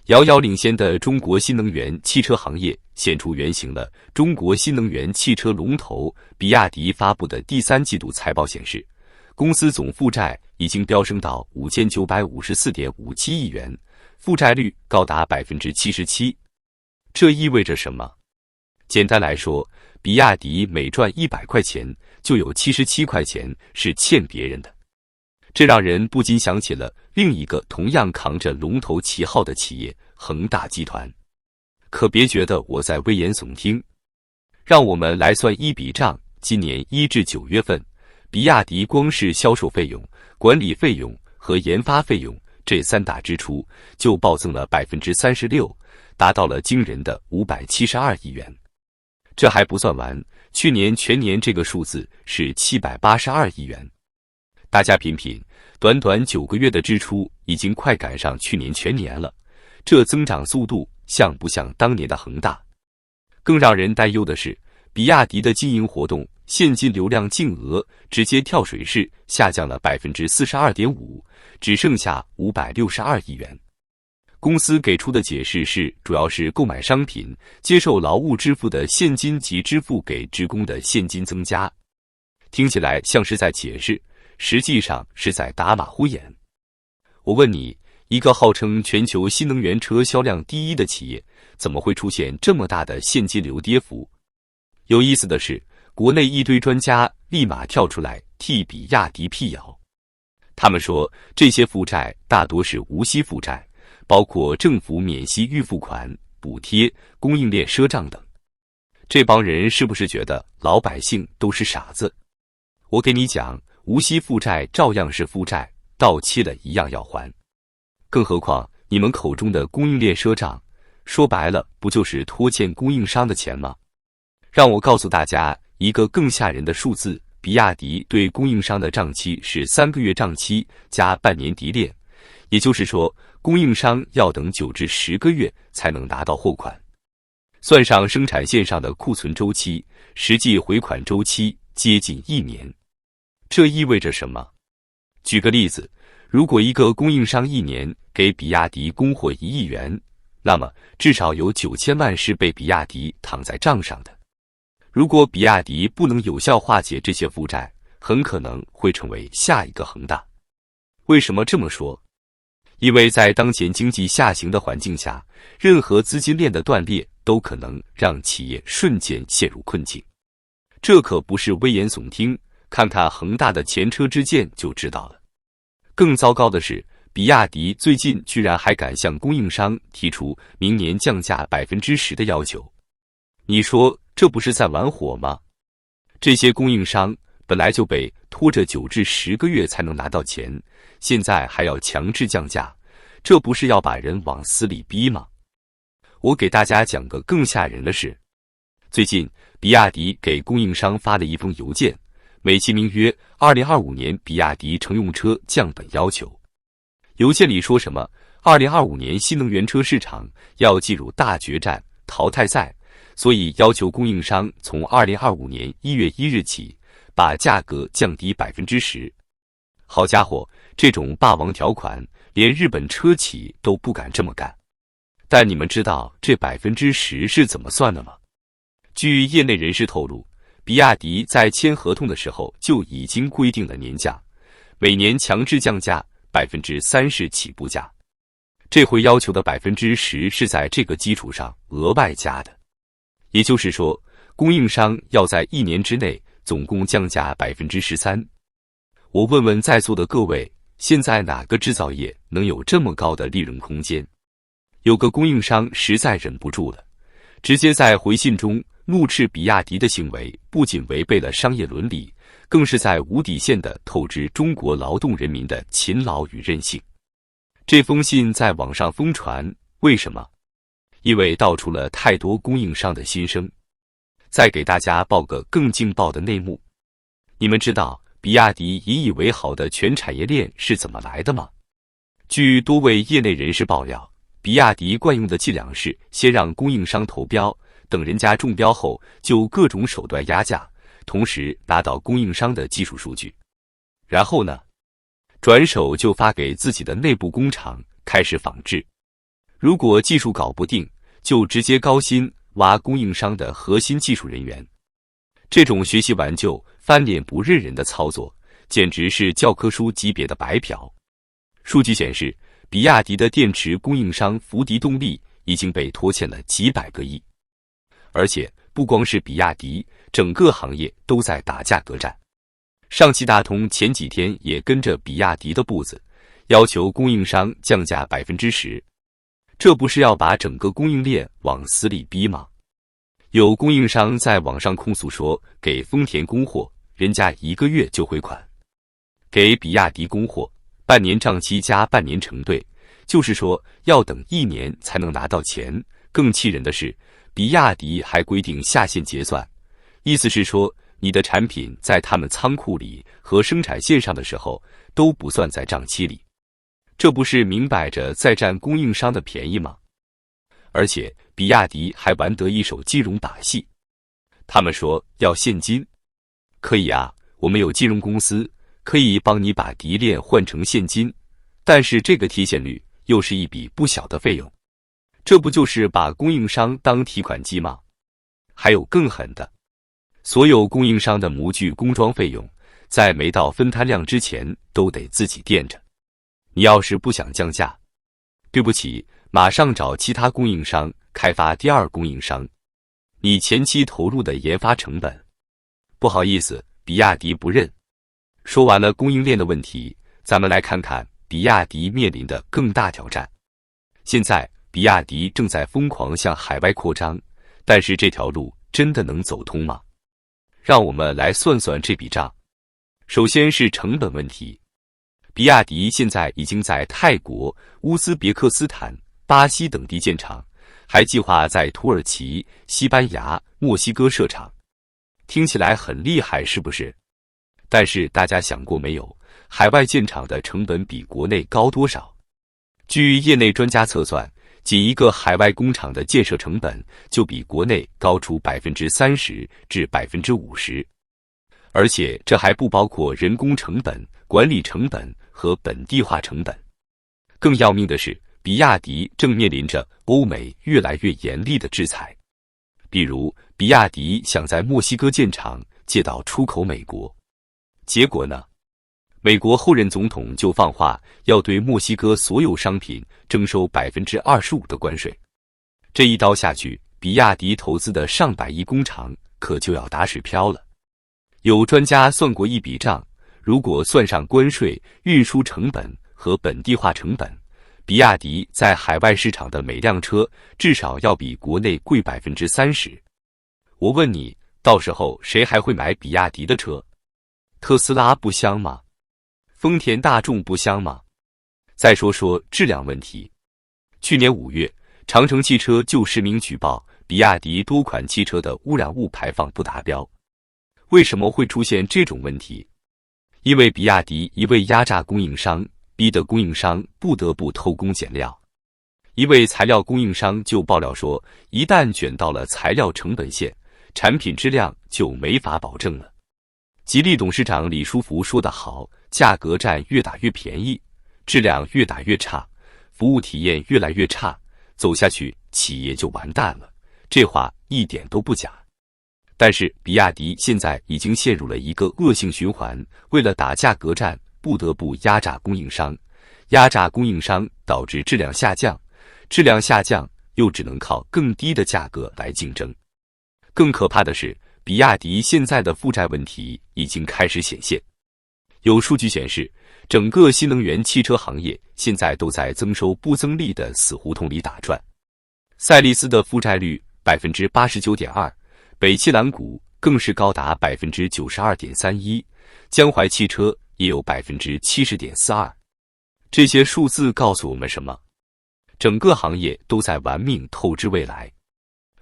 遥遥领先的中国新能源汽车行业现出原形了。中国新能源汽车龙头比亚迪发布的第三季度财报显示，公司总负债已经飙升到5954.57亿元，负债率高达77%。这意味着什么？简单来说，比亚迪每赚100块钱，就有77块钱是欠别人的。这让人不禁想起了另一个同样扛着龙头旗号的企业——恒大集团。可别觉得我在危言耸听，让我们来算一笔账。今年1至9月份，比亚迪光是销售费用、管理费用和研发费用这三大支出就暴增了36%，达到了惊人的572亿元。这还不算完，去年全年这个数字是782亿元。大家品品，短短9个月的支出已经快赶上去年全年了，这增长速度像不像当年的恒大？更让人担忧的是，比亚迪的经营活动现金流量净额直接跳水式下降了 42.5%， 只剩下562亿元。公司给出的解释是，主要是购买商品、接受劳务支付的现金及支付给职工的现金增加。听起来像是在解释，实际上是在打马虎眼。我问你，一个号称全球新能源车销量第一的企业，怎么会出现这么大的现金流跌幅？有意思的是，国内一堆专家立马跳出来替比亚迪辟谣。他们说，这些负债大多是无息负债，包括政府免息预付款、补贴、供应链赊账等。这帮人是不是觉得老百姓都是傻子？我给你讲，无息负债照样是负债，到期了一样要还。更何况你们口中的供应链赊账，说白了不就是拖欠供应商的钱吗？让我告诉大家一个更吓人的数字，比亚迪对供应商的账期是3个月账期加半年提炼，也就是说，供应商要等9至10个月才能拿到货款。算上生产线上的库存周期，实际回款周期接近1年。这意味着什么？举个例子，如果一个供应商1年给比亚迪供货1亿元，那么至少有9000万是被比亚迪躺在账上的。如果比亚迪不能有效化解这些负债，很可能会成为下一个恒大。为什么这么说？因为在当前经济下行的环境下，任何资金链的断裂都可能让企业瞬间陷入困境。这可不是危言耸听，看看恒大的前车之鉴就知道了。更糟糕的是，比亚迪最近居然还敢向供应商提出明年降价 10% 的要求。你说这不是在玩火吗？这些供应商本来就被拖着9至10个月才能拿到钱，现在还要强制降价，这不是要把人往死里逼吗？我给大家讲个更吓人的事。最近，比亚迪给供应商发了一封邮件，美其名曰2025年比亚迪乘用车降本要求。邮件里说什么2025年新能源车市场要进入大决战淘汰赛，所以要求供应商从2025年1月1日起把价格降低 10%。 好家伙，这种霸王条款连日本车企都不敢这么干。但你们知道这 10% 是怎么算的吗？据业内人士透露，比亚迪在签合同的时候就已经规定了年价，每年强制降价 30% 起步价。这回要求的 10% 是在这个基础上额外加的。也就是说，供应商要在1年之内总共降价 13%。我问问在座的各位，现在哪个制造业能有这么高的利润空间？有个供应商实在忍不住了，直接在回信中怒斥比亚迪的行为不仅违背了商业伦理，更是在无底线地透支中国劳动人民的勤劳与韧性。这封信在网上疯传，为什么？因为道出了太多供应商的心声。再给大家报个更劲爆的内幕，你们知道比亚迪引以为豪的全产业链是怎么来的吗？据多位业内人士爆料，比亚迪惯用的伎俩是先让供应商投标，等人家中标后就各种手段压价，同时拿到供应商的技术数据。然后呢，转手就发给自己的内部工厂开始仿制。如果技术搞不定，就直接高薪挖供应商的核心技术人员。这种学习完就翻脸不认人的操作，简直是教科书级别的白嫖。数据显示，比亚迪的电池供应商福迪动力已经被拖欠了几百个亿。而且不光是比亚迪，整个行业都在打价格战。上汽大通前几天也跟着比亚迪的步子，要求供应商降价10%，这不是要把整个供应链往死里逼吗？有供应商在网上控诉说，给丰田供货，人家1个月就回款；给比亚迪供货，半年账期加半年承兑，就是说要等1年才能拿到钱。更气人的是，比亚迪还规定下线结算，意思是说，你的产品在他们仓库里和生产线上的时候都不算在账期里，这不是明摆着在占供应商的便宜吗？而且比亚迪还玩得一手金融把戏，他们说要现金，可以啊，我们有金融公司可以帮你把提炼换成现金，但是这个提现率又是一笔不小的费用，这不就是把供应商当提款机吗？还有更狠的，所有供应商的模具工装费用在没到分摊量之前都得自己垫着，你要是不想降价，对不起，马上找其他供应商开发第二供应商，你前期投入的研发成本，不好意思，比亚迪不认。说完了供应链的问题，咱们来看看比亚迪面临的更大挑战。现在比亚迪正在疯狂向海外扩张，但是这条路真的能走通吗？让我们来算算这笔账。首先是成本问题，比亚迪现在已经在泰国、乌兹别克斯坦、巴西等地建厂，还计划在土耳其、西班牙、墨西哥设厂。听起来很厉害，是不是？但是大家想过没有，海外建厂的成本比国内高多少？据业内专家测算，仅一个海外工厂的建设成本就比国内高出30%至50%，而且这还不包括人工成本、管理成本和本地化成本。更要命的是，比亚迪正面临着欧美越来越严厉的制裁。比如，比亚迪想在墨西哥建厂，借道出口美国，结果呢？美国后任总统就放话要对墨西哥所有商品征收25%的关税。这一刀下去，比亚迪投资的上百亿工厂可就要打水漂了。有专家算过一笔账，如果算上关税、运输成本和本地化成本，比亚迪在海外市场的每辆车至少要比国内贵30%。我问你，到时候谁还会买比亚迪的车？特斯拉不香吗？丰田大众不香吗？再说说质量问题。去年5月，长城汽车就实名举报比亚迪多款汽车的污染物排放不达标。为什么会出现这种问题？因为比亚迪一位压榨供应商，逼得供应商不得不偷工减料。一位材料供应商就爆料说，一旦卷到了材料成本线，产品质量就没法保证了。吉利董事长李书福说得好，价格战越打越便宜，质量越打越差，服务体验越来越差，走下去企业就完蛋了。这话一点都不假。但是比亚迪现在已经陷入了一个恶性循环，为了打价格战，不得不压榨供应商，压榨供应商导致质量下降，质量下降又只能靠更低的价格来竞争。更可怕的是，比亚迪现在的负债问题已经开始显现。有数据显示，整个新能源汽车行业现在都在增收不增利的死胡同里打转。赛力斯的负债率 89.2%， 北汽蓝谷更是高达 92.31%， 江淮汽车也有 70.42%。这些数字告诉我们什么？整个行业都在玩命透支未来。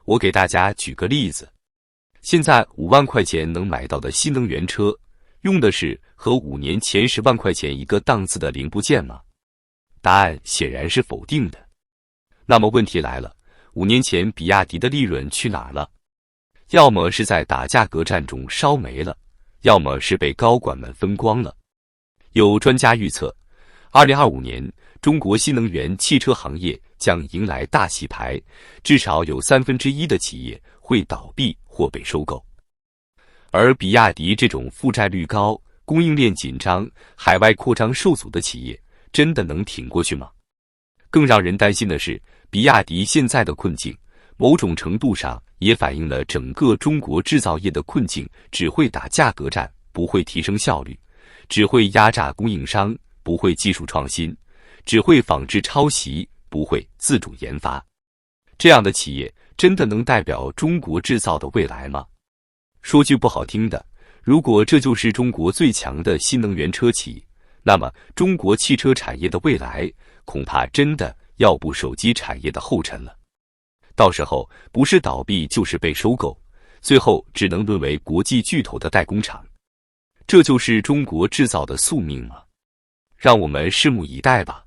我给大家举个例子，现在5万块钱能买到的新能源车，用的是和5年前10万块钱一个档次的零部件吗？答案显然是否定的。那么问题来了，5年前比亚迪的利润去哪儿了？要么是在打价格战中烧没了，要么是被高管们分光了。有专家预测，2025年中国新能源汽车行业将迎来大洗牌，至少有1/3的企业会倒闭或被收购。而比亚迪这种负债率高、供应链紧张、海外扩张受阻的企业，真的能挺过去吗？更让人担心的是，比亚迪现在的困境，某种程度上也反映了整个中国制造业的困境，只会打价格战，不会提升效率，只会压榨供应商，不会技术创新，只会仿制抄袭，不会自主研发。这样的企业真的能代表中国制造的未来吗？说句不好听的，如果这就是中国最强的新能源车企，那么中国汽车产业的未来恐怕真的要步手机产业的后尘了。到时候不是倒闭就是被收购，最后只能沦为国际巨头的代工厂。这就是中国制造的宿命吗？让我们拭目以待吧。